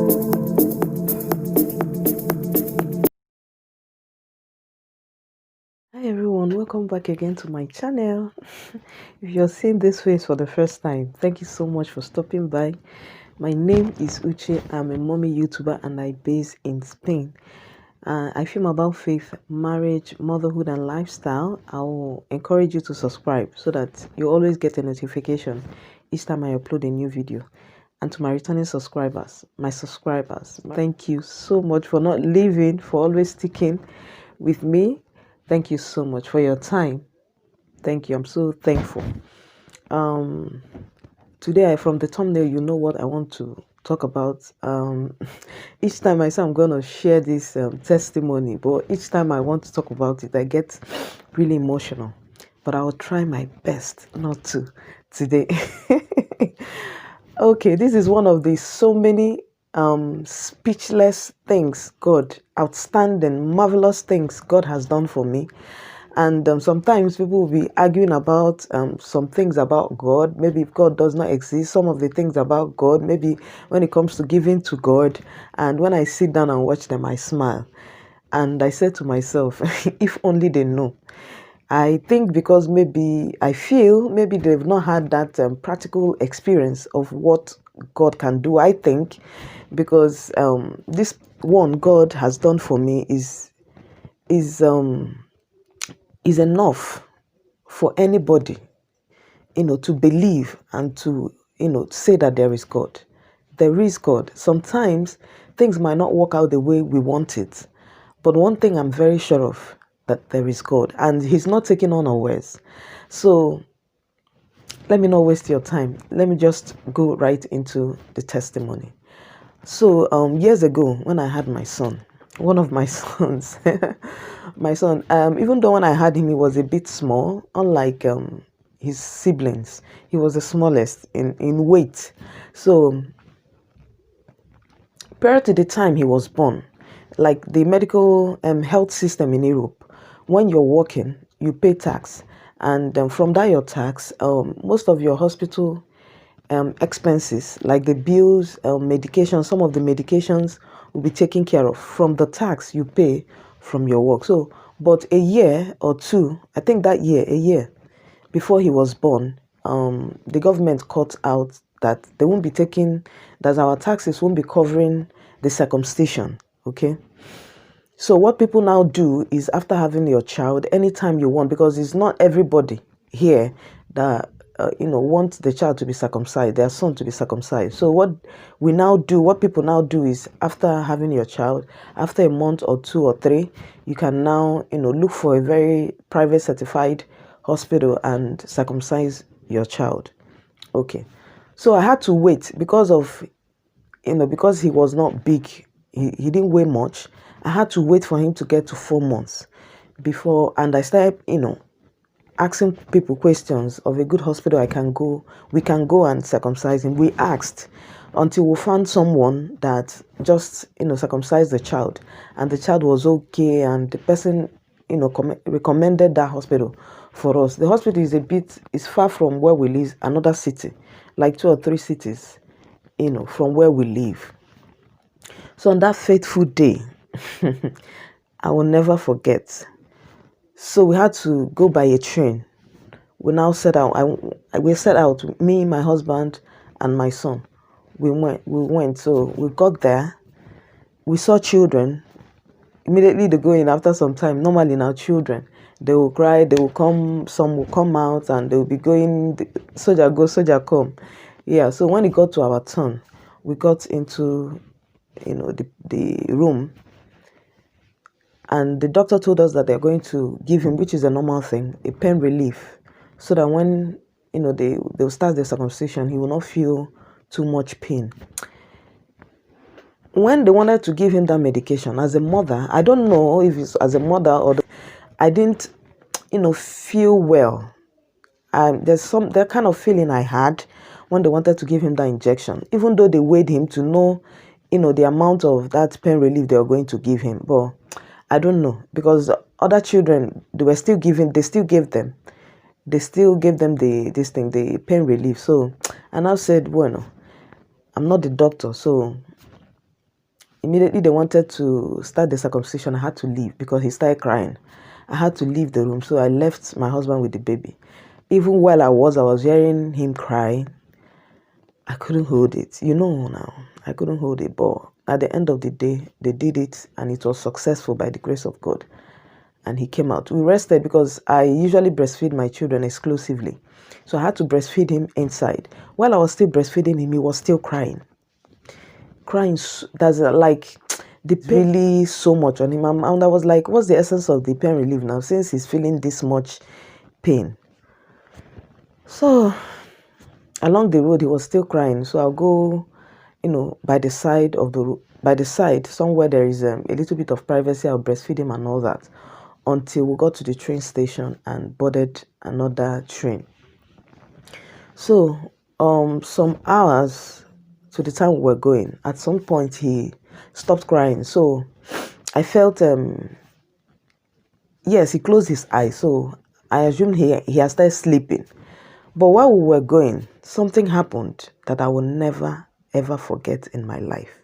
Hi everyone, welcome back again to my channel. If you're seeing this face for the first time, thank you so much for stopping by. My name is Uche. I'm a mommy YouTuber and I base in Spain. I film about faith, marriage, motherhood and lifestyle. I will encourage you to subscribe so that you always get a notification each time I upload a new video. And to my returning subscribers, thank you so much for not leaving, for always sticking with me. Thank you so much for your time. Thank you. I'm so thankful. Today, from the thumbnail, you know what I want to talk about. Each time I say I'm going to share this testimony, but each time I want to talk about it, I get really emotional. But I will try my best not to today. Okay, this is one of the so many speechless things outstanding, marvelous things God has done for me. And sometimes people will be arguing about some things about God. Maybe if God does not exist, some of the things about God, maybe when it comes to giving to God. And when I sit down and watch them, I smile. And I said to myself, if only they know. I think because maybe they've not had that practical experience of what God can do. I think because this one God has done for me is enough for anybody, to believe and to, say that there is God. There is God. Sometimes things might not work out the way we want it. But one thing I'm very sure of, that there is God. And He's not taking on our words. So let me not waste your time. Let me just go right into the testimony. So years ago, when I had my son, one of my sons, my son, even though when I had him, he was a bit small, unlike his siblings. He was the smallest in weight. So prior to the time he was born, like the medical health system in Europe, when you're working, you pay tax. And from that your tax, most of your hospital expenses, like the bills, medication, some of the medications will be taken care of from the tax you pay from your work. So, but a year or two, I think a year before he was born, the government cut out that they won't be taking, that our taxes won't be covering the circumcision. Okay. So what people now do is, after having your child, anytime you want, because it's not everybody here that wants the child to be circumcised, their son to be circumcised. So what people now do is, after having your child, after a month or 2 or 3, you can now look for a very private certified hospital and circumcise your child. Okay. So I had to wait because he was not big, he didn't weigh much. I had to wait for him to get to 4 months before, and I started, asking people questions of a good hospital we can go and circumcise him. We asked until we found someone that just, circumcised the child, and the child was okay, and the person, recommended that hospital for us. The hospital is far from where we live, another city, like 2 or 3 cities, from where we live. So on that fateful day, I will never forget. So we had to go by a train. We now set out. We set out, me, my husband, and my son. We went. So we got there. We saw children. Immediately they go in after some time. Normally now children, they will cry. They will come. Some will come out and they will be going. Soldier go, soldier come. Yeah. So when it got to our turn, we got into the room, and the doctor told us that they're going to give him, which is a normal thing, a pain relief, so that when they'll start the circumcision, he will not feel too much pain. When they wanted to give him that medication, as a mother, I don't know if it's as a mother or I didn't feel well. There's that kind of feeling I had when they wanted to give him that injection, even though they weighed him to know the amount of that pain relief they were going to give him. But I don't know, because other children, they still gave them the the pain relief. So, and I said, well, I'm not the doctor, so Immediately they wanted to start the circumcision. I had to leave because he started crying. I had to leave the room, so I left my husband with the baby. Even while I was hearing him cry. I couldn't hold it. Now, I couldn't hold it. But at the end of the day, they did it and it was successful by the grace of God. And he came out. We rested because I usually breastfeed my children exclusively. So I had to breastfeed him inside. While I was still breastfeeding him, he was still crying. Crying, that's like, really so much on him. And I was like, what's the essence of the pain relief now since he's feeling this much pain? So along the road, he was still crying. So I'll go, by the side somewhere there is a little bit of privacy. I'll breastfeed him and all that until we got to the train station and boarded another train. So some hours to the time we were going, at some point he stopped crying. So I felt yes, he closed his eyes. So I assumed he had started sleeping. But while we were going, something happened that I will never ever forget in my life.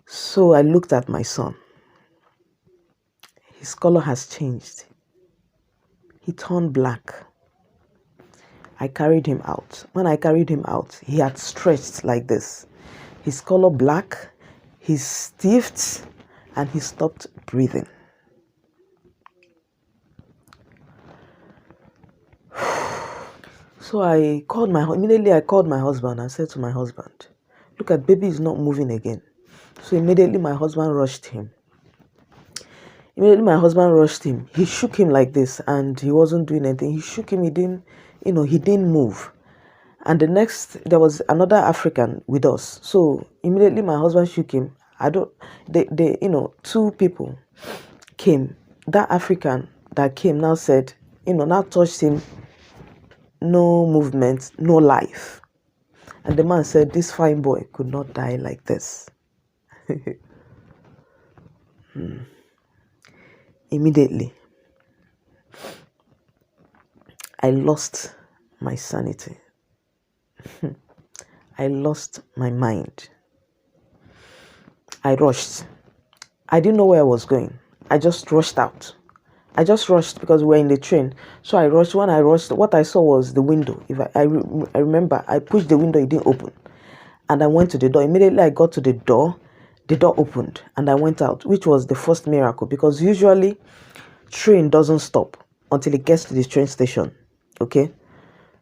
So I looked at my son. His color has changed. He turned black. I carried him out. When I carried him out, he had stretched like this. His color black, he stiffed, and he stopped breathing. So immediately I called my husband and said to my husband, look at baby is not moving again. So immediately my husband rushed him. He shook him like this and he wasn't doing anything. He shook him, he didn't move. And there was another African with us. So immediately my husband shook him. Two people came. That African that came now said, now touched him, no movement, no life. And the man said, this fine boy could not die like this. Immediately, I lost my sanity. I lost my mind. I rushed. I didn't know where I was going. I just rushed out. I just rushed because we were in the train. So I rushed. When I rushed, what I saw was the window. I remember, I pushed the window, it didn't open. And I went to the door. Immediately I got to the door opened and I went out, which was the first miracle because usually train doesn't stop until it gets to the train station. Okay?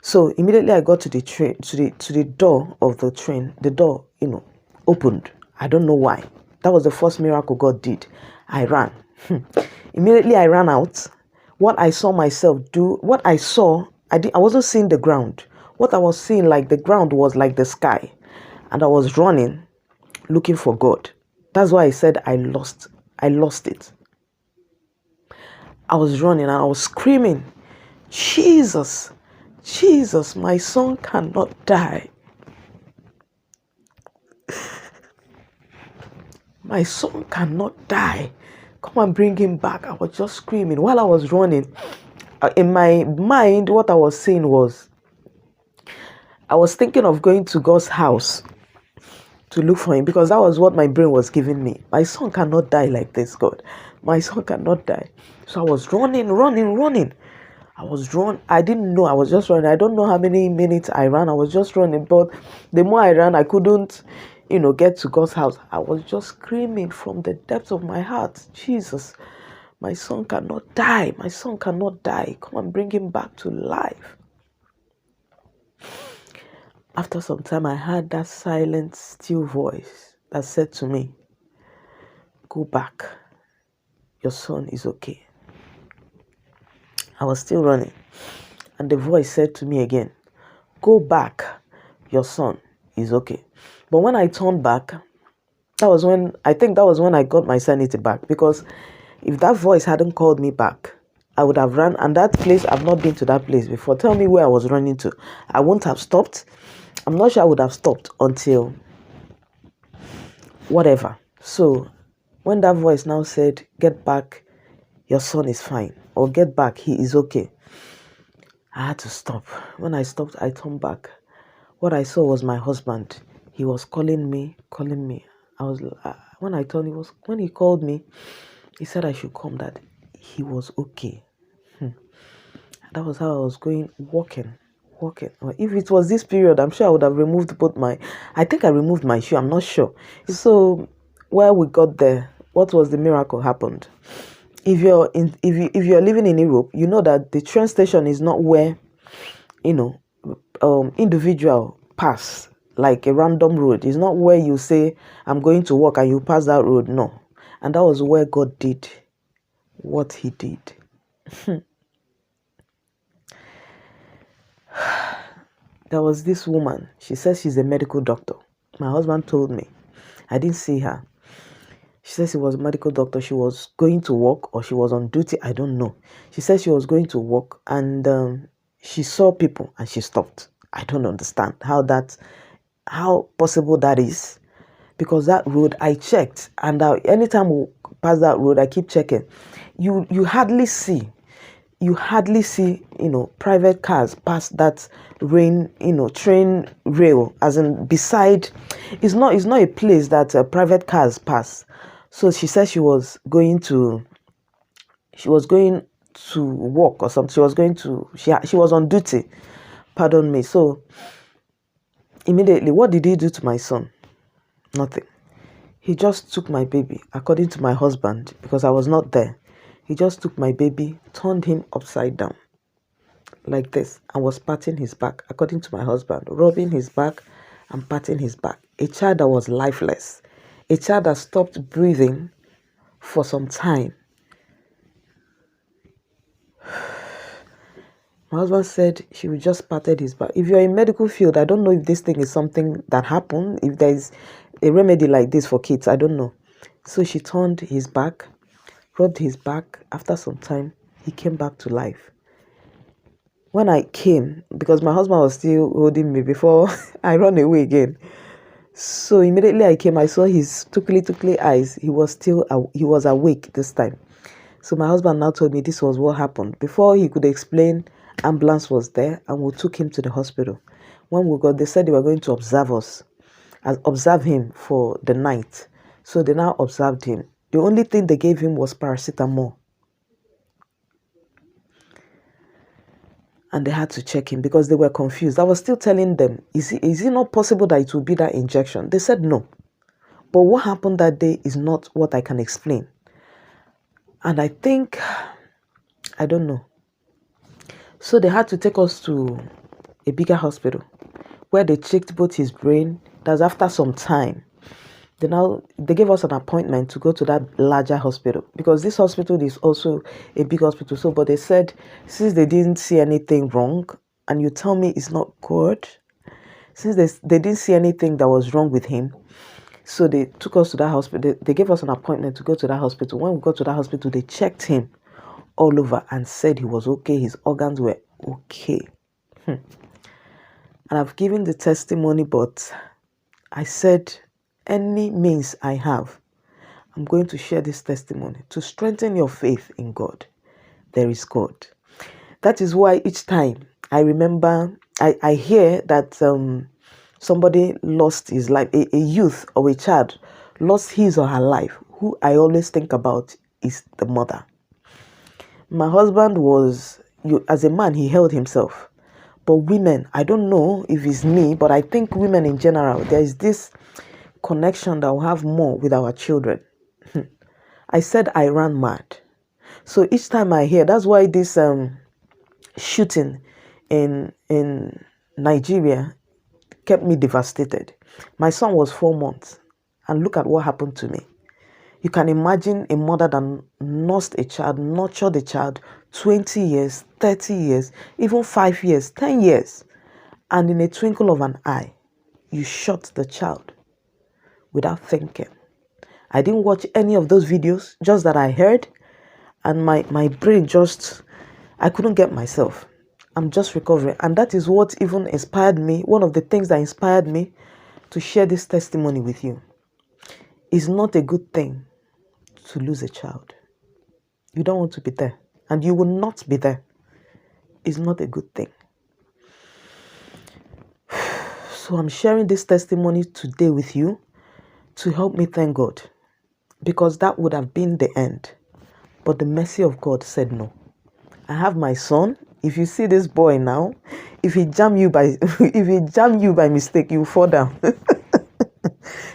So immediately I got to the train, to the door of the train. The door, opened. I don't know why. That was the first miracle God did. I ran. Immediately I ran out. What I saw myself do, I wasn't seeing the ground. What I was seeing, like the ground was like the sky. And I was running, looking for God. That's why I said I lost it. I was running and I was screaming, Jesus, Jesus, my son cannot die. My son cannot die. Come and bring him back. I was just screaming while I was running. In my mind, what I was saying was, I was thinking of going to God's house to look for him because that was what my brain was giving me. My son cannot die like this, God. My son cannot die. So I was running. I didn't know. I was just running. I don't know how many minutes I ran. I was just running. But the more I ran, I couldn't, get to God's house. I was just screaming from the depths of my heart, Jesus, my son cannot die. My son cannot die. Come and bring him back to life. After some time, I heard that silent, still voice that said to me, go back. Your son is okay. I was still running. And the voice said to me again, go back. Your son is okay. But when I turned back, that was when I got my sanity back. Because if that voice hadn't called me back, I would have run. And that place, I've not been to that place before. Tell me where I was running to. I wouldn't have stopped. I'm not sure I would have stopped until whatever. So when that voice now said, get back, your son is fine. Or get back, he is okay. I had to stop. When I stopped, I turned back. What I saw was my husband. He was calling me. I was when I told him, when he called me, he said I should come, that he was okay. That was how I was going, walking. If it was this period, I'm sure I would have removed I think I removed my shoe, I'm not sure. So while we got there, what was the miracle happened? If you're living in Europe, you know that the train station is not where, you know, individual pass, like a random road. It's not where you say, I'm going to walk and you pass that road. No. And that was where God did what he did. There was this woman. She says she's a medical doctor. My husband told me. I didn't see her. She says she was a medical doctor. She was going to work, or she was on duty. I don't know. She says she was going to work, and she saw people and she stopped. I don't understand how possible that is, because that road I checked, and anytime we pass that road, I keep checking. You hardly see, private cars pass that train rail, as in beside. It's not a place that private cars pass. So she said she was going to work or something. She was on duty, pardon me. So immediately, what did he do to my son? Nothing. He just took my baby, according to my husband, because I was not there. He just took my baby, turned him upside down like this, and was patting his back, according to my husband, rubbing his back and patting his back. A child that was lifeless, a child that stopped breathing for some time. My husband said she would just patted his back. If you're in medical field, I don't know if this thing is something that happened, if there is a remedy like this for kids, I don't know. So she turned his back, rubbed his back. After some time, he came back to life. When I came, because my husband was still holding me before I run away again. So immediately I came, I saw his tukli eyes. He was awake this time. So my husband now told me this was what happened. Before he could explain, ambulance was there, and we took him to the hospital. When we got, they said they were going to observe him for the night. So they now observed him. The only thing they gave him was paracetamol. And they had to check him because they were confused. I was still telling them, is it not possible that it will be that injection? They said no. But what happened that day is not what I can explain. And I think, I don't know. So they had to take us to a bigger hospital where they checked both his brain. That's after some time. They gave us an appointment to go to that larger hospital, because this hospital is also a big hospital. So, but they said, since they didn't see anything wrong, and you tell me it's not good, since they didn't see anything that was wrong with him, so they took us to that hospital. They gave us an appointment to go to that hospital. When we got to that hospital, they checked him all over and said he was okay. His organs were okay. And I've given the testimony, but I said, any means I have, I'm going to share this testimony to strengthen your faith in God. There is God. That is why each time I remember, I hear that somebody lost his life, a youth or a child lost his or her life. Who I always think about is the mother. My husband as a man, he held himself. But women, I don't know if it's me, but I think women in general, there is this connection that we have more with our children. I said I ran mad. So each time I hear, that's why this shooting in Nigeria kept me devastated. My son was 4 months, and look at what happened to me. You can imagine a mother that nursed a child, nurtured a child 20 years, 30 years, even 5 years, 10 years, and in a twinkle of an eye, you shot the child without thinking. I didn't watch any of those videos, just that I heard, and my brain I couldn't get myself. I'm just recovering. And that is what even inspired me. One of the things that inspired me to share this testimony with you. It's not a good thing to lose a child. You don't want to be there, and you will not be there. It's not a good thing. So I'm sharing this testimony today with you to help me thank God, because that would have been the end. But the mercy of God said no. I have my son. If you see this boy now, if he jam you by mistake, you fall down.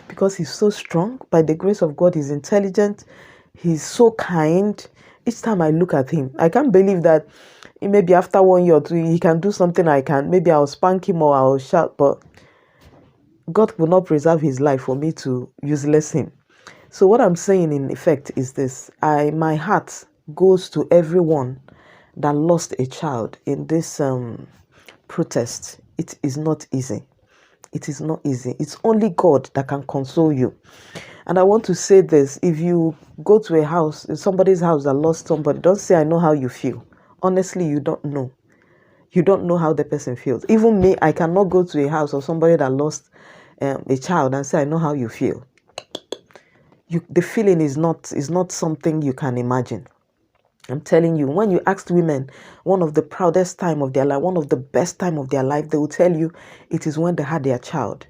Because he's so strong. By the grace of God, he's intelligent. He's so kind. Each time I look at him, I can't believe that maybe after 1 year or 2, he can do something I can. Maybe I'll spank him or I'll shout, but God will not preserve his life for me to useless him. So what I'm saying in effect is this. My heart goes to everyone that lost a child in this protest. It is not easy. It is not easy. It's only God that can console you. And I want to say this. If you go to a house, somebody's house that lost somebody, don't say, I know how you feel. Honestly, you don't know. You don't know how the person feels. Even me, I cannot go to a house of somebody that lost a child and say, I know how you feel. The feeling is not something you can imagine. I'm telling you, when you ask women, one of the proudest time of their life, one of the best time of their life, they will tell you it is when they had their child.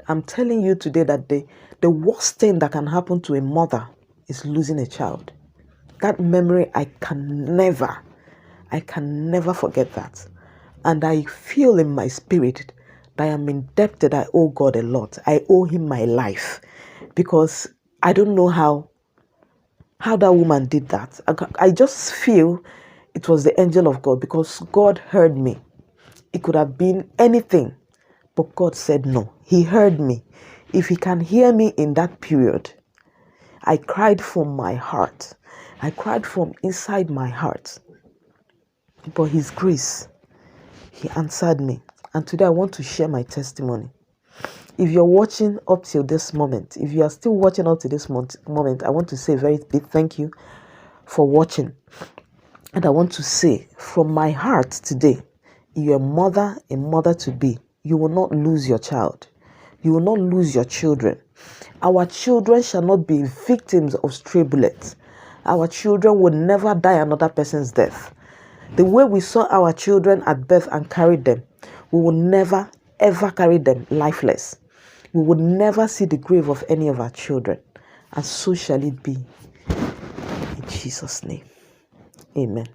I'm telling you today that the worst thing that can happen to a mother is losing a child. That memory, I can never forget that. And I feel in my spirit that I am indebted. I owe God a lot. I owe him my life, because I don't know how that woman did that. I just feel it was the angel of God, because God heard me. It could have been anything, but God said no. He heard me. If he can hear me in that period, I cried from my heart. I cried from inside my heart. But his grace, he answered me. And today I want to share my testimony. If you're watching up till this moment, if you are still watching up to this moment, I want to say a very big thank you for watching. And I want to say from my heart today, you're a mother to be. You will not lose your child. You will not lose your children. Our children shall not be victims of stray bullets. Our children will never die another person's death. The way we saw our children at birth and carried them, we will never ever carry them lifeless. We will never see the grave of any of our children. And so shall it be. In Jesus' name. Amen.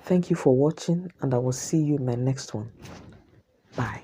Thank you for watching, and I will see you in my next one. Bye.